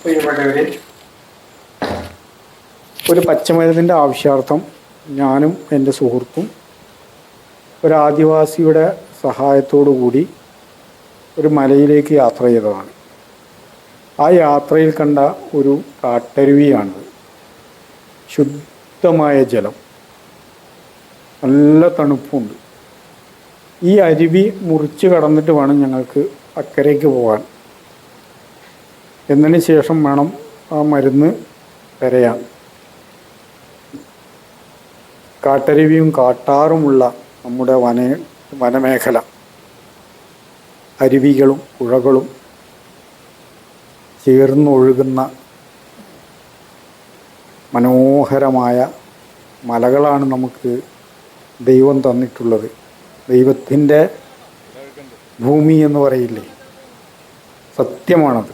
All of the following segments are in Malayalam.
പ്രിയപ്പെട്ടവരെ, ഒരു പച്ചമരുന്നിൻ്റെ ആവശ്യാർത്ഥം ഞാനും എൻ്റെ സുഹൃത്തും ഒരു ആദിവാസിയുടെ സഹായത്തോടു കൂടി ഒരു മലയിലേക്ക് യാത്ര ചെയ്തതാണ്. ആ യാത്രയിൽ കണ്ട ഒരു കാട്ടരുവിയാണിത്. ശുദ്ധമായ ജലം, നല്ല തണുപ്പുണ്ട്. ഈ അരുവി മുറിച്ച് കടന്നിട്ട് വേണം ഞങ്ങൾക്ക് അക്കരയ്ക്ക് പോകാൻ. എന്നതിന് ശേഷം വേണം ആ മരുന്ന് വരയാൻ. കാട്ടരുവിയും കാട്ടാറുമുള്ള നമ്മുടെ വനമേഖല, അരുവികളും പുഴകളും ചേർന്നൊഴുകുന്ന മനോഹരമായ മലകളാണ് നമുക്ക് ദൈവം തന്നിട്ടുള്ളത്. ദൈവത്തിൻ്റെ ഭൂമി എന്ന് പറയില്ലേ, സത്യമാണത്.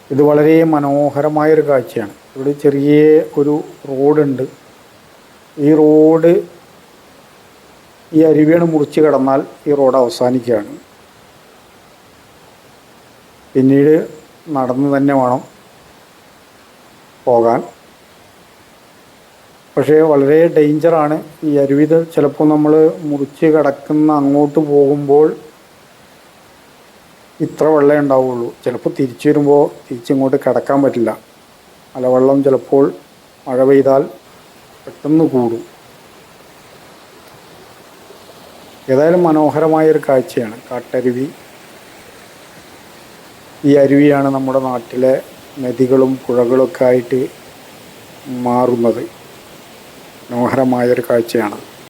ഇത് വളരെ മനോഹരമായൊരു കാഴ്ചയാണ്. ഇവിടെ ചെറിയ ഒരു റോഡുണ്ട്. ഈ റോഡ് ഈ അരുവിയാണ് മുറിച്ച് കടന്നാൽ ഈ റോഡ് അവസാനിക്കുകയാണ്. പിന്നീട് നടന്ന് തന്നെ വേണം പോകാൻ. പക്ഷേ വളരെ ഡേഞ്ചറാണ് ഈ അരുവി. ചിലപ്പോൾ നമ്മൾ മുറിച്ച് കടക്കുന്ന അങ്ങോട്ട് പോകുമ്പോൾ ഇത്ര വെള്ളമേ ഉണ്ടാവുള്ളൂ. ചിലപ്പോൾ തിരിച്ചു വരുമ്പോൾ തിരിച്ചിങ്ങോട്ട് കിടക്കാൻ പറ്റില്ല. മലവെള്ളം ചിലപ്പോൾ മഴ പെയ്താൽ പെട്ടെന്ന് കൂടും. ഏതായാലും മനോഹരമായൊരു കാഴ്ചയാണ് കാട്ടരുവി. ഈ അരുവിയാണ് നമ്മുടെ നാട്ടിലെ നദികളും പുഴകളൊക്കെ ആയിട്ട് മാറുന്നത്. മനോഹരമായൊരു കാഴ്ചയാണ്.